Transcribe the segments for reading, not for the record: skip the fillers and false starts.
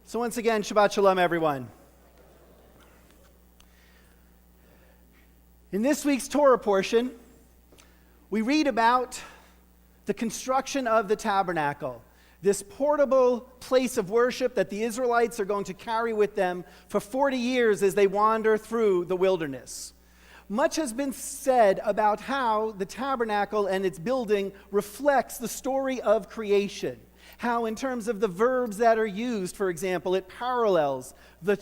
So once again, Shabbat Shalom, everyone. In this week's Torah portion, we read about the construction of the tabernacle, this portable place of worship that the Israelites are going to carry with them for 40 years as they wander through the wilderness. Much has been said about how the tabernacle and its building reflects the story of creation. How in terms of the verbs that are used, for example, it parallels the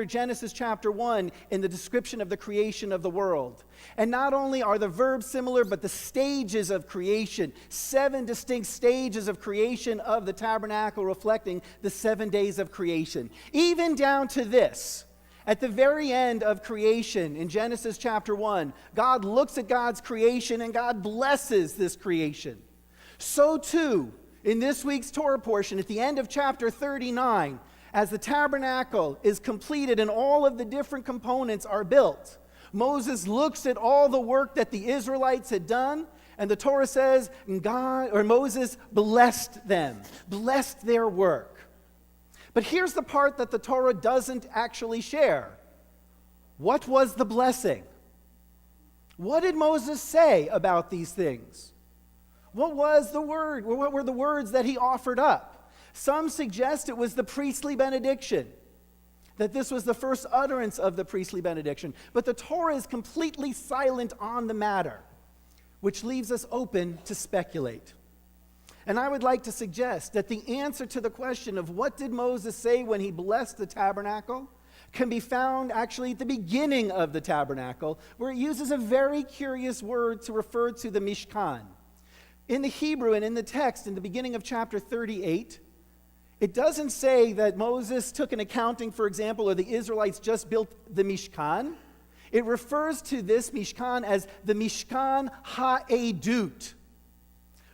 Genesis chapter 1 in the description of the creation of the world. And not only are the verbs similar, but the stages of creation, 7 distinct stages of creation of the tabernacle reflecting the 7 days of creation. Even down to this, at the very end of creation in Genesis chapter 1, God looks at God's creation and God blesses this creation. So too, in this week's Torah portion, at the end of chapter 39, as the tabernacle is completed and all of the different components are built, Moses looks at all the work that the Israelites had done, and the Torah says, Moses blessed them, blessed their work. But here's the part that the Torah doesn't actually share. What was the blessing? What did Moses say about these things? What was the word? What were the words that he offered up? Some suggest it was the priestly benediction, that this was the first utterance of the priestly benediction. But the Torah is completely silent on the matter, which leaves us open to speculate. And I would like to suggest that the answer to the question of what did Moses say when he blessed the tabernacle can be found actually at the beginning of the tabernacle, where it uses a very curious word to refer to the Mishkan. In the Hebrew and in the text, in the beginning of chapter 38, it doesn't say that Moses took an accounting, for example, or the Israelites just built the Mishkan. It refers to this Mishkan as the Mishkan HaEdut,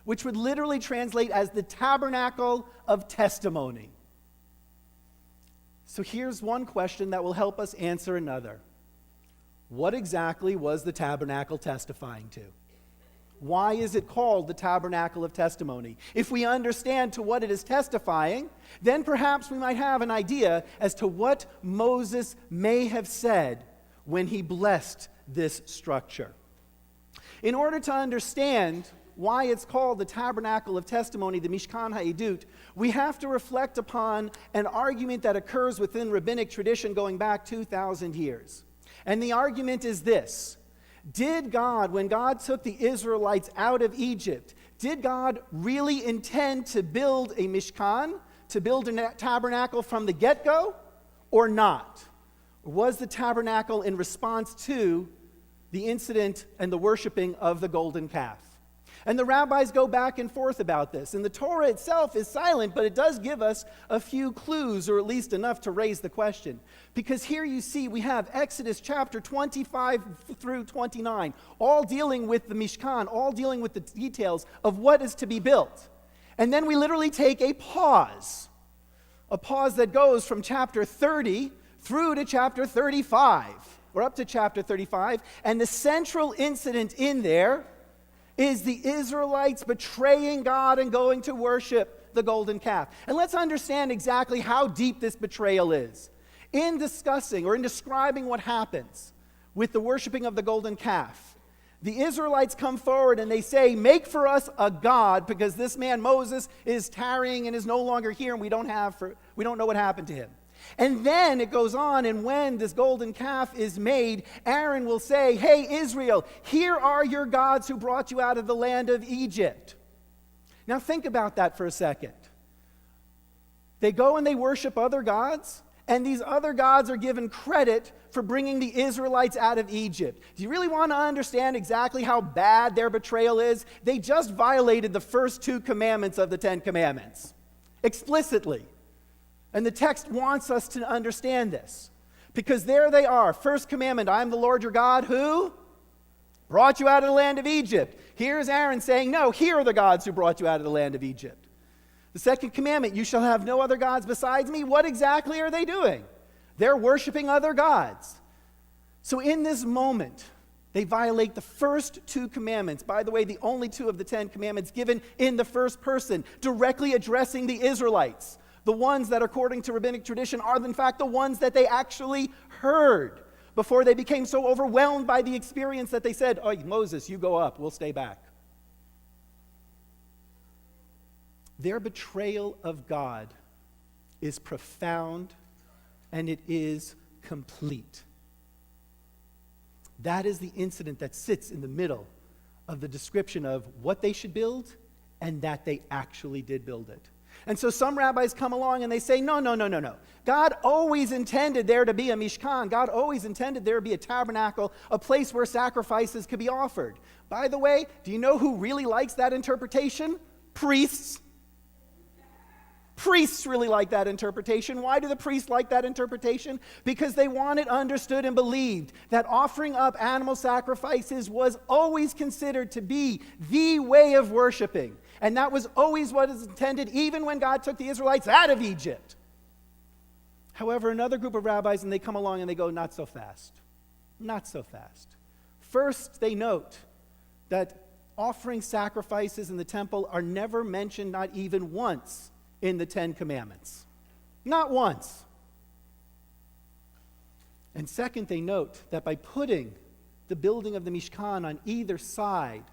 which would literally translate as the tabernacle of testimony. So here's one question that will help us answer another. What exactly was the tabernacle testifying to? Why is it called the tabernacle of testimony? If we understand to what it is testifying, then perhaps we might have an idea as to what Moses may have said when he blessed this structure. In order to understand why it's called the tabernacle of testimony, the Mishkan HaEdut, we have to reflect upon an argument that occurs within rabbinic tradition going back 2,000 years. And the argument is this. Did God, when God took the Israelites out of Egypt, did God really intend to build a Mishkan, to build a tabernacle from the get-go, or not? Or was the tabernacle in response to the incident and the worshiping of the golden calf? And the rabbis go back and forth about this. And the Torah itself is silent, but it does give us a few clues, or at least enough to raise the question. Because here you see we have Exodus chapter 25 through 29, all dealing with the Mishkan, all dealing with the details of what is to be built. And then we literally take a pause that goes from chapter 30 through to chapter 35, or up to chapter 35. And the central incident in there is the Israelites betraying God and going to worship the golden calf. And let's understand exactly how deep this betrayal is. In discussing or in describing what happens with the worshiping of the golden calf, the Israelites come forward and they say, "Make for us a god, because this man Moses is tarrying and is no longer here, and we don't know what happened to him." And then it goes on, and when this golden calf is made, Aaron will say, "Hey, Israel, here are your gods who brought you out of the land of Egypt." Now think about that for a second. They go and they worship other gods, and these other gods are given credit for bringing the Israelites out of Egypt. Do you really want to understand exactly how bad their betrayal is? They just violated the first 2 commandments of the 10 Commandments, explicitly. And the text wants us to understand this. Because there they are. First commandment, I am the Lord your God who brought you out of the land of Egypt. Here's Aaron saying, no, here are the gods who brought you out of the land of Egypt. The second commandment, you shall have no other gods besides me. What exactly are they doing? They're worshiping other gods. So in this moment, they violate the first 2 commandments. By the way, the only 2 of the 10 commandments given in the first person, directly addressing the Israelites. the ones that according to rabbinic tradition are in fact the ones that they actually heard before they became so overwhelmed by the experience that they said, "Oh, Moses, you go up, we'll stay back." Their betrayal of God is profound and it is complete. That is the incident that sits in the middle of the description of what they should build and that they actually did build it. And so some rabbis come along and they say, no. God always intended there to be a Mishkan. God always intended there to be a tabernacle, a place where sacrifices could be offered. By the way, do you know who really likes that interpretation? Priests. Priests really like that interpretation. Why do the priests like that interpretation? Because they wanted, understood, and believed that offering up animal sacrifices was always considered to be the way of worshiping. And that was always what is intended, even when God took the Israelites out of Egypt. However, another group of rabbis, and they come along and they go, not so fast. Not so fast. First, they note that offering sacrifices in the temple are never mentioned, not even once, in the Ten Commandments. Not once. And second, they note that by putting the building of the Mishkan on either side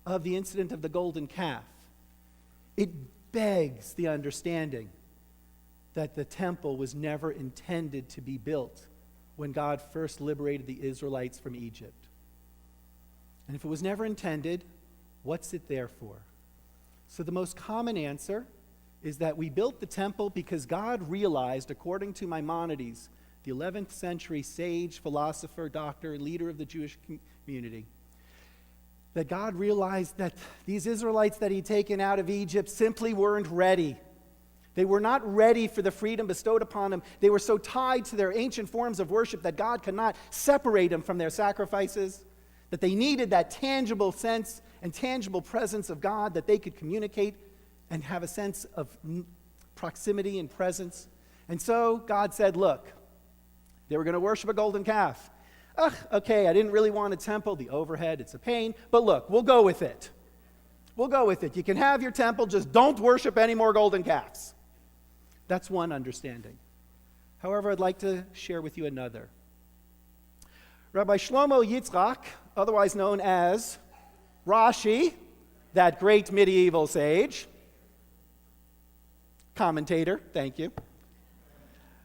of the incident of the golden calf, it begs the understanding that the temple was never intended to be built when God first liberated the Israelites from Egypt. And if it was never intended, what's it there for? So the most common answer is that we built the temple because God realized, according to Maimonides, the 11th century sage, philosopher, doctor, leader of the Jewish community, that God realized that these Israelites that he'd taken out of Egypt simply weren't ready. They were not ready for the freedom bestowed upon them. They were so tied to their ancient forms of worship that God could not separate them from their sacrifices, that they needed that tangible sense and tangible presence of God that they could communicate and have a sense of proximity and presence. And so God said, look, they were going to worship a golden calf. Okay, I didn't really want a temple, the overhead, it's a pain, but look, we'll go with it. We'll go with it. You can have your temple, just don't worship any more golden calves. That's one understanding. However, I'd like to share with you another. Rabbi Shlomo Yitzchak, otherwise known as Rashi, that great medieval sage, commentator, thank you,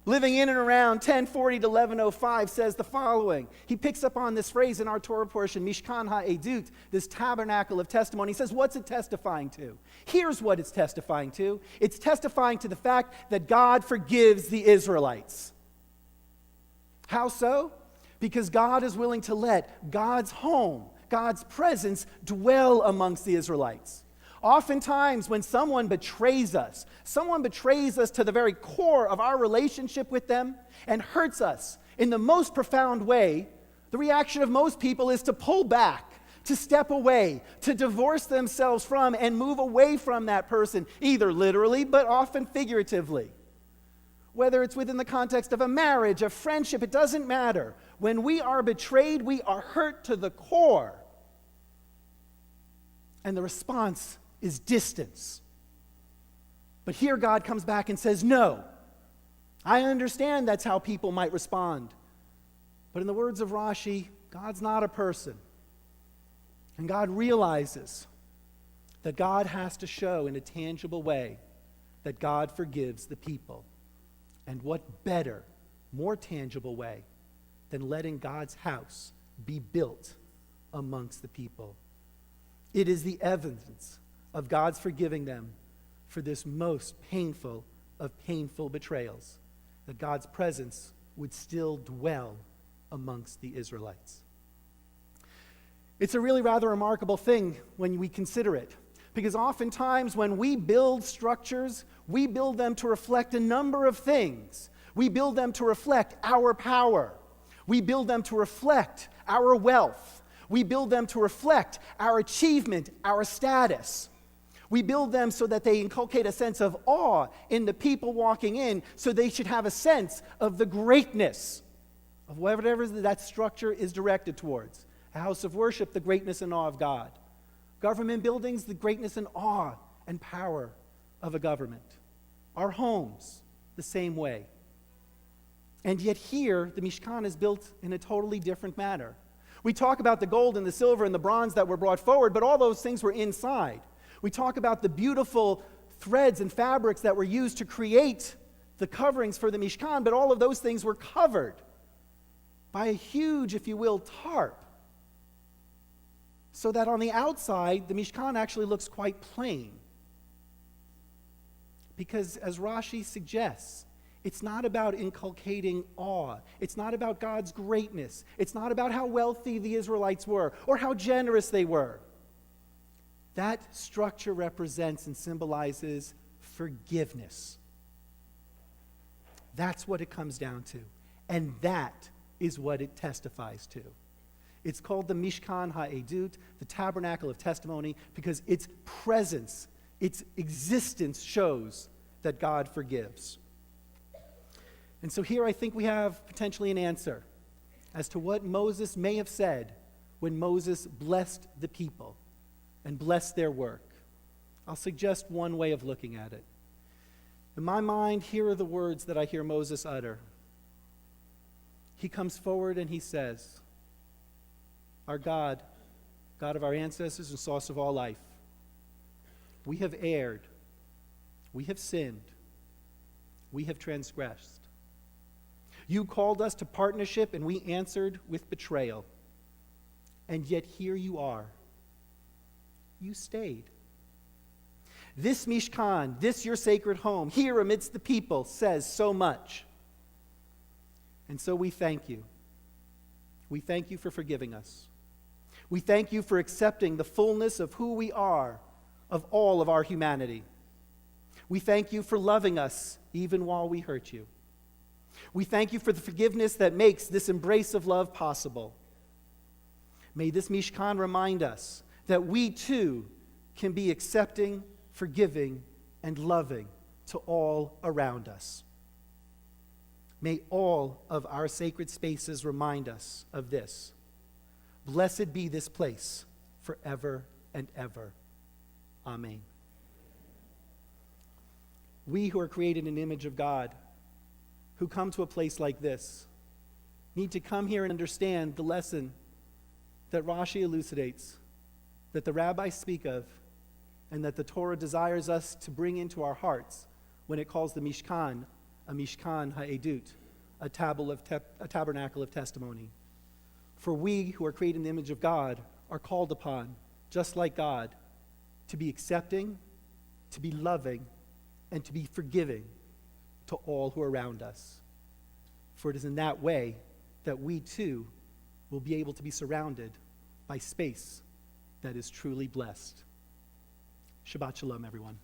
living in and around 1040 to 1105, says the following. He picks up on this phrase in our Torah portion, Mishkan HaEdut, this tabernacle of testimony. He says, what's it testifying to? Here's what it's testifying to. It's testifying to the fact that God forgives the Israelites. How so? Because God is willing to let God's home, God's presence, dwell amongst the Israelites. Oftentimes, when someone betrays us to the very core of our relationship with them and hurts us in the most profound way, the reaction of most people is to pull back, to step away, to divorce themselves from and move away from that person, either literally but often figuratively. Whether it's within the context of a marriage, a friendship, it doesn't matter. When we are betrayed, we are hurt to the core. And the response is distance. But here God comes back and says, no, I understand that's how people might respond. But in the words of Rashi, God's not a person. And God realizes that God has to show in a tangible way that God forgives the people. And what better, more tangible way than letting God's house be built amongst the people? It is the evidence of God's forgiving them for this most painful of painful betrayals, that God's presence would still dwell amongst the Israelites. It's a really rather remarkable thing when we consider it, because oftentimes when we build structures, we build them to reflect a number of things. We build them to reflect our power. We build them to reflect our wealth. We build them to reflect our achievement, our status. We build them so that they inculcate a sense of awe in the people walking in, so they should have a sense of the greatness of whatever that structure is directed towards. A house of worship, the greatness and awe of God. Government buildings, the greatness and awe and power of a government. our homes, the same way. And yet here, the Mishkan is built in a totally different manner. We talk about the gold and the silver and the bronze that were brought forward, but all those things were inside. We talk about the beautiful threads and fabrics that were used to create the coverings for the Mishkan, but all of those things were covered by a huge, if you will, tarp. So that on the outside, the Mishkan actually looks quite plain. Because as Rashi suggests, it's not about inculcating awe. It's not about God's greatness. It's not about how wealthy the Israelites were or how generous they were. That structure represents and symbolizes forgiveness. That's what it comes down to. And that is what it testifies to. It's called the Mishkan HaEdut, the Tabernacle of Testimony, because its presence, its existence shows that God forgives. And so here I think we have potentially an answer as to what Moses may have said when Moses blessed the people and blessed their work. I'll suggest one way of looking at it. In my mind, here are the words that I hear Moses utter. He comes forward and he says, "Our God, God of our ancestors and source of all life, we have erred, we have sinned, we have transgressed. You called us to partnership and we answered with betrayal. And yet here you are. You stayed. This Mishkan, this your sacred home, here amidst the people, says so much. And so we thank you. We thank you for forgiving us. We thank you for accepting the fullness of who we are, of all of our humanity. We thank you for loving us even while we hurt you. We thank you for the forgiveness that makes this embrace of love possible. May this Mishkan remind us that we too can be accepting, forgiving, and loving to all around us. May all of our sacred spaces remind us of this. Blessed be this place forever and ever. Amen. We who are created in the image of God, who come to a place like this, need to come here and understand the lesson that Rashi elucidates, that the rabbis speak of, and that the Torah desires us to bring into our hearts when it calls the Mishkan a Mishkan HaEdut, a tabernacle of testimony. For we who are created in the image of God are called upon, just like God, to be accepting, to be loving, and to be forgiving to all who are around us. For it is in that way that we too will be able to be surrounded by space that is truly blessed. Shabbat Shalom, everyone.